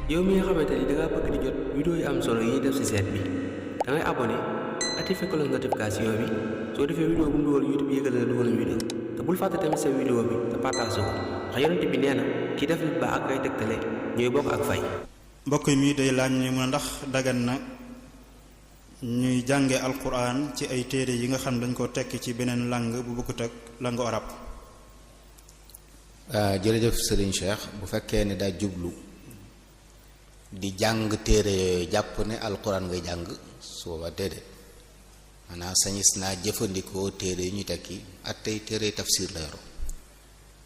yow mi nga xamante ni dangaa bëgg di jot vidéo yi am solo yi def ci site bi da ngay abonné activé cloche notification bi soo defee vidéo bu mu dugal YouTube yëgal na dugal vidéo te bul fàtte tamit sa vidéo bi te partage ko ndax yonent bi nee na ki def lu baax ak ay tegtale ñooy bokk ak fay. mbokk mi day laaj ñu mën a ndax dagan na ñuy jànge alquran ci ay téere yi nga xam dañ ko tekki ci beneen langue bu bokkut ak langue arabe. jërëjëf Serigne Cheikh bu fekkee ne daa jublu di jàng téere yooyu jàpp ne alquran ngay jàng su boobaa déedéet maanaam sañis naa jëfandikoo téere yu ñu tekki ak tey téere tafsir la yoro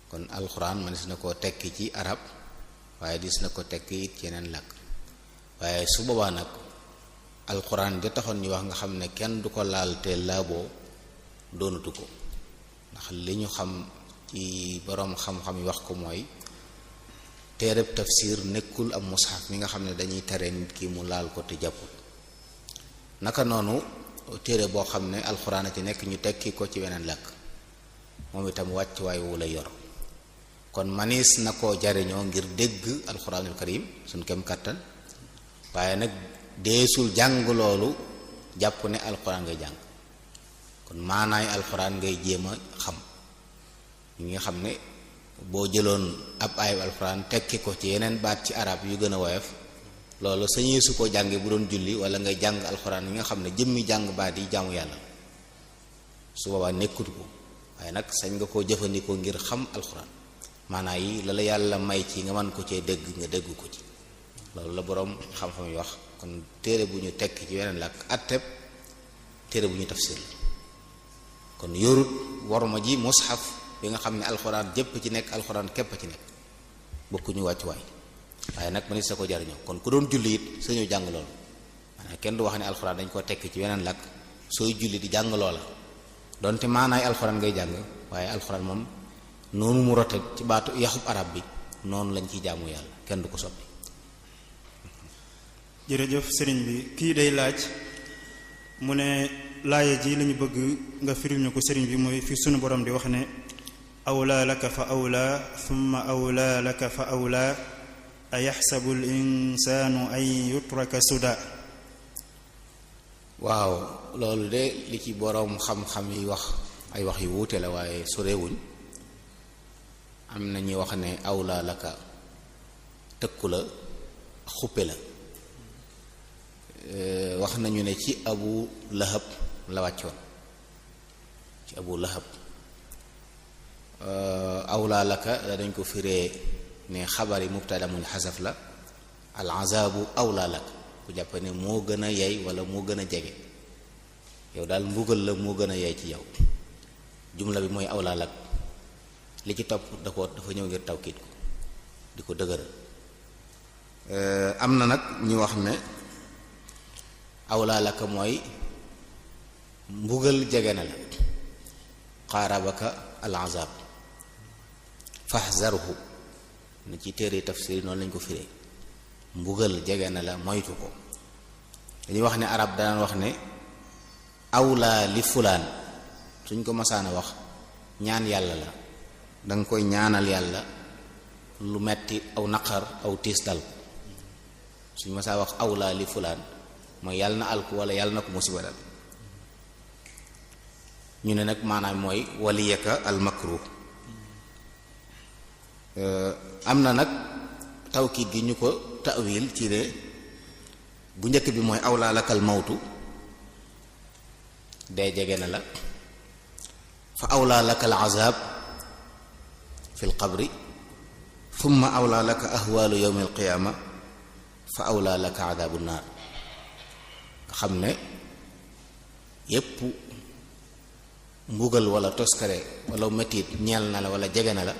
kon alquran man si na koo tekki ci arab waaye dis na ko tekki it ci yeneen làkk waaye su boobaa nag alquran ja taxoon ñu wax nga xam ne kenn du ko laal te laaboo doonatu ko ndax li ñu xam ci boroom xam-xam yi wax ko mooy téereb tafsir nekkul am mushaf mi nga xam ne dañuy tere nit ki mu laal ko te jàppul naka noonu téere boo xam ne alxuraan a ci nekk ñu tekki ko ci weneen làkk moom itam wàcc waay wu la yor kon manis na koo jariñoo ngir dégg alxuraanul karim suñ kem kàttan waaye nag deesul jàng loolu jàpp ne alxuraan ngay jàng kon maanaay alxuraan ngay jéem a xam ñi nga xam ne boo jëloon ab ayib alxuraan tekki ko ci yeneen baat ci arab yu gën a woyof loolu sañee su ko jànge bu doon julli wala ngay jàng alxuraan yi nga xam ne jëmmi jàng baat yi jaamu yàlla su boobaa nekkut ko waaye nag sañ nga koo jëfandikoo ngir xam alxuraan maanaa yi la la yàlla may ci nga mën ko cee dégg nga dégg ko ci loolu la boroom xam-xam yi wax kon téere bu ñu tekki ci yeneen làkk atteb téere bu ñu tafsir la kon yorut worma ji mushaf bi nga xam ne alxuraan jëpp ci nekk alxuraan képp ci nekk bokkuñu wàccuwaay waaye nag mënees na ko jariñoo kon ku doon julli it sañu jàng loolu maanaam kenn du wax ne alxuraan dañ koo tekki ci weneen làkk sooy julli di jàng loola donte maanaay alxuraan ngay jàng waaye alxuraan moom noonu mu rote ci baatu yaxub arab bi noonu lañ ciy jaamu yàlla kenn du ko soppi. jërëjëf sëriñ bi kii day laaj mu ne laaya ji lañu bëgg nga firil ñu ko sëriñ bi mooy fi sunu borom di wax ne awlaa laka fa awlaa thumma awlaa laka fa awlaa ayaxsabu l insaanu an yutraka suda. waaw loolu de li ci boroom xam-xam yi wax ay wax yu wuute la waaye sorewuñ am na ñuy wax ne awlaa laka tëkku la xuppe la wax nañu ne ci abu lahab la wàccoon ci abu lahab awlaa laka dañ ko firee ne xabari mubtada muñ xasaf la al azaabu awlaa laka ku jàpp ne moo gën a yey wala moo gën a jege yow daal mbugal la moo gën a yey ci yow jumla bi mooy awlaa lak li ci topp dafa ñëw ngir tawkiit ko di ko dëgëral am na nag ñu wax ne awlaa laka mooy mbugal jege na la qaarabaka al azab fahzarhu na ci téere tafsir noonu lañ ko firee mbugal jege na la moytu ko dañuy wax ne arab daan wax ne awlaa li fulaan suñ ko masaana wax ñaan yàlla la danga koy ñaanal yàlla lu metti aw naqar aw tiis dal ko suñ masaa wax awlaa li fulaan mooy yàlla na alku wala yàlla na ko musiba dal ñu ne nag maanaam mooy waliyaka al makruh am na nag tawkiit gi ñu ko ta'wil ci ne bu njëkk bi mooy awlaa lakal mawtu dee jege na la fa awlaa lakal azab fil qabri thumma awlaa laka ahwaalu yawmil qiyaama fa awlaa laka adaabu naar nga xam ne yépp mbugal wala toskare wala metit ñeel na la wala jege na la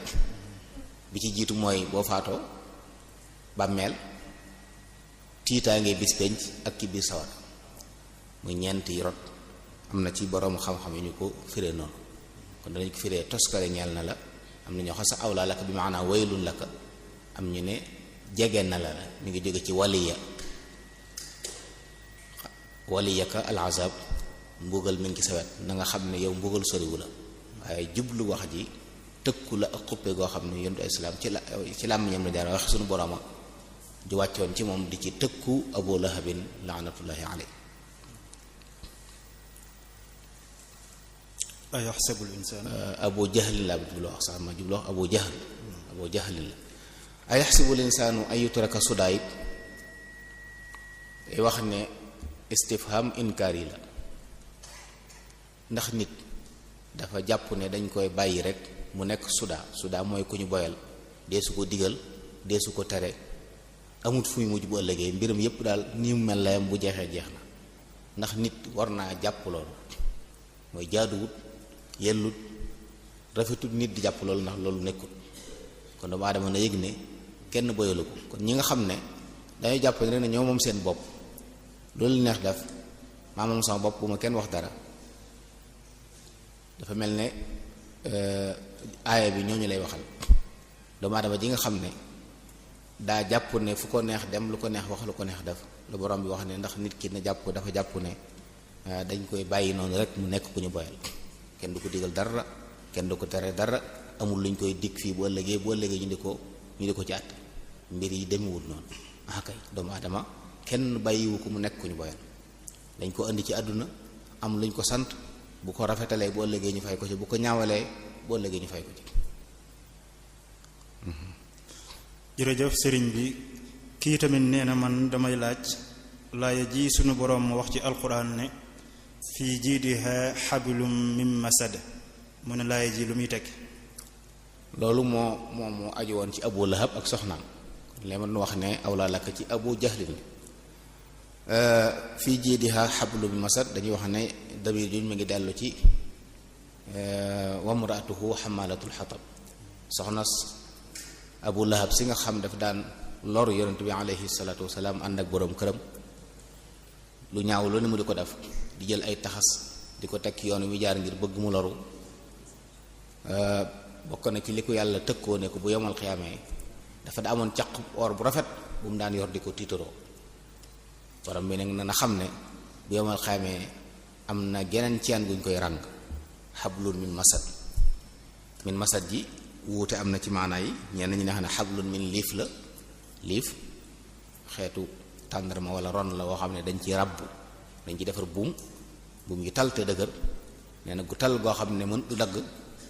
bi ci jiitu mooy boo faatoo bàmmeel tiitaange bis penc ak ci biir sawar muy ñeenti rot am na ci boroom xam-xam yi ñu ko firee noonu kon danañ ko firee toskare ñeel na la am na ñoo xam sax awlaa laka bi maanaam waylun laka am ñu ne jege na la mi ngi jóge ci waliyaka al azab mbugal mi ngi ci sawet na nga xam ne yow mbugal soriwu la waaye jublu wax ji tëkku la ak xuppe goo xam ne yonent islaam ci làmmiñam la jaar wax suñu borooma di wàccoon ci moom di ci tëkku Abu Lahabin laanatullahi alayhi. ayaxsabul insaan Abu Jahl laa jubloo wax sax ma jubloo wax Abu Jahl la ayaxsabul insaanu an yutraka sudaa it wax ne istifham inkaari la ndax nit dafa jàpp ne dañ koy bàyyi rek mu nekk sudaa mooy ku ñu boyal deesu ko digal deesu ko tere amut fu mu mujj bu ëllëgee mbiram yépp daal ni mu mel layam bu jeexee jeex na ndax nit war naa jàpp loolu mooy jaaduwut yellut rafetut nit di jàpp loolu ndax loolu nekkul kon doomu aadama na yëg ne kenn boyalu ko kon ñi nga xam ne dañuy jàpp ne rek ñoo moom seen bopp loolu neex def maa moom sama bopp bu ma kenn wax dara dafa mel ne aaya bi ñooñu lay waxal doomu aadama ji nga xam ne daa jàpp ne fu ko neex dem lu ko neex wax lu ko neex def lu borom bi wax ne ndax nit ki na dafa jàpp ne dañ koy bàyyi noonu rek mu nekk ku ñu boyal kenn du ko digal dara kenn du ko tere dara amul luñ koy dig fii bu ëllëgee ñu di ko ci àtt mbir yi demewul noonu kay doomu aadama kenn bàyyiwu ko mu nekk ku ñu boyal dañ ko indi ci àdduna am luñ ko sant bu ko rafetalee bu ëllëgee ñu fay ko ci bu ko ñaawalee bu ëllëgee ñu fay ko ci. jërëjëf sëriñ bi kii tamit nee na man damay laaj laaya ji sunu boroom mu wax ci alquran ne fii jiidiha xablum min masad mu ne laaya ji lu muy tekki. loolu moo aju woon ci Abu Lahab ak soxnaam li ma wax ne awlaa laka ci Abu Jahlin fii jiidiha xablum min masad dañuy wax ne damir juñ mi ngi dellu ci wamraatuhu xamalatul xatab soxna Abu Lahab si nga xam daf daan lor yonent bi alayhi salaatu wasalaam ànd ak boroom këram lu ñaaw lu ne mu di ko def di jël ay taxas di ko tekki yoon wi jaar ngir bëgg mu loru bokk na ci li ko yàlla tëkkoo ne ko bu yomal xiyaamee dafa da amoon caq or bu rafet bu mu daan yor di ko tiitaroo borom bi nag na xam ne bu yomal xiyaamee am na geneen ceen guñ koy ràng xablun min masad ji wuute am na ci maanaa yi ñenn ñi ne xam ne xablun min liif xeetu tàndarma wala ron la woo xam ne dañ ci ràbb dañ ci defar buum yu tal te dëgër nee na gu tal goo xam ne mën du dagg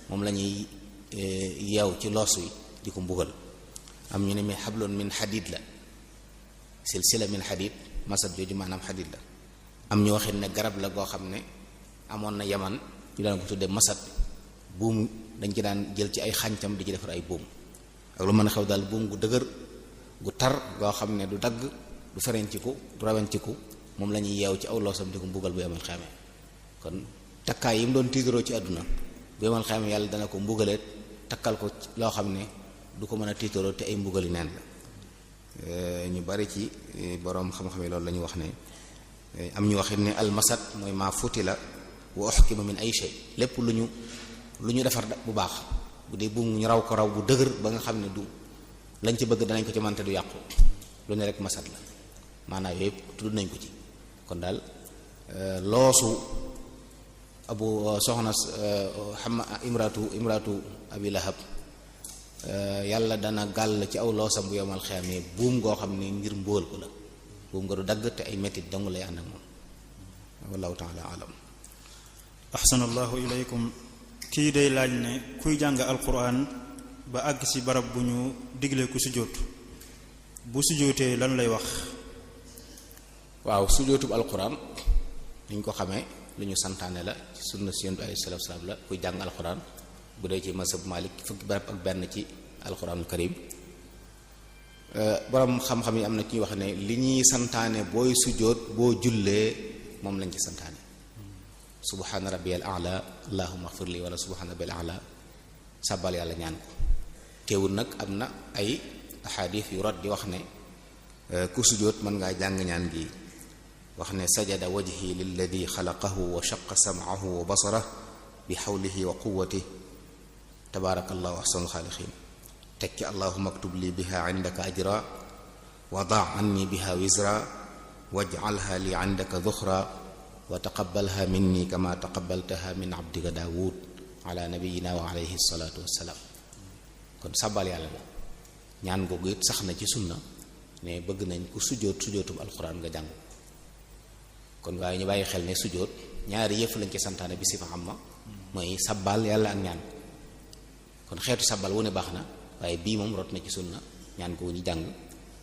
moom la ñuy yeew ci loos wi di ko mbugal am ñu ne mi xablun min xadid la silsila min xadid masad jooju maanaam xadid la am ñu waxit ne garab la goo xam ne amoon na yaman ñu daan ko tuddee masad buum dañ ci daan jël ci ay xàncam di ci defar ay buum ak lu mën a xew daal buum gu dëgër gu tar goo xam ne du dagg du ferenciku du rawenciku moom la ñuy yeew ci aw loosam di ko mbugal bu yemal xamee kon takkaay yi mu doon tiitaroo ci àdduna bu yemal xamee yàlla dana ko mbugaleet takkal ko loo xam ne du ko mën a tiitaroo te ay mbugali neen la ñu bari ci boroom xam-xam yi loolu la ñu wax ne am ñu waxit ne almasad mooy maa futi la wa uxkima min ay shay lépp lu ñu defar bu baax bu dee buum ñu raw ko raw bu dëgër ba nga xam ne du lañ ci bëgg danañ ko ci mante du yàqu lu ne rek masat la maanaam yooyu yëpp tudd nañ ko ci kon daal loosu soxna imraatu Abi Lahab yàlla dana gàll ci aw loosam bu yomal xeamee buum goo xam ne ngir mbóol ko la buum nga du dagg te ay mettit dong lay ànd ak moom wallahu taala alam. ahsanallahu ilaykum kii day laaj ne kuy jàng alquran ba àgg ci barab bu ñu digle ku sujjóot bu sujjóotee lan lay wax. waaw sujjóotub alquran ni ñu ko xamee lu ñu santaane la ci sunna si yonent alayhi salaatu salaam la kuy jàng alquran bu dee ci mazhab Malik fukki barab ak benn ci alquranul karim borom xam-xam yi am na ci ñuy wax ne li ñuy santaane booy sujjóot boo jullee moom lañ ci santaane subhaana rabbiyal a'la allahumma ighfir li wala subhaana rabbiyal a'la sàbbal yàlla ñaan ko teewul nag am na ay ahadith yu rot di wax ne ku sujjóot mën ngaa jàng ñaan gi wax ne sajada wajhi lilladi xalaqahu wa shaqqa sam'ahu wa basarahu bi hawlihi wa quwwatihi tabaarakallahu ahsanul xaaliqiin tekki allahumma aktub li biha indaka ajra wa da' anni biha wizra waj'alha li indaka dhukhra wa taqabbalha minni kama taqabbaltaha min abdika daawud ala nabiyyina wa alayhi salaatu wassalaam kon sàbbal yàlla la ñaan googu it sax na ci sunna ne bëgg nañ ku sujjóotum alxuraan nga jàng kon waaye ñu bàyyi xel ne sujjóot ñaari yëf lañ ci santaane bi sifa amma mooy sabbal yàlla ak ñaan kon xeetu sabbal wu ne baax na waaye bii moom rot na ci sunna ñaan ko ñu jàng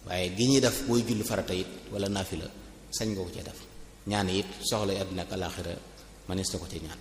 waaye gi ñuy def booy julli farata it wala naafila sañ nga ko cee def ñaan it soxla àddina ak alaaxira mënees na ko cee ñaan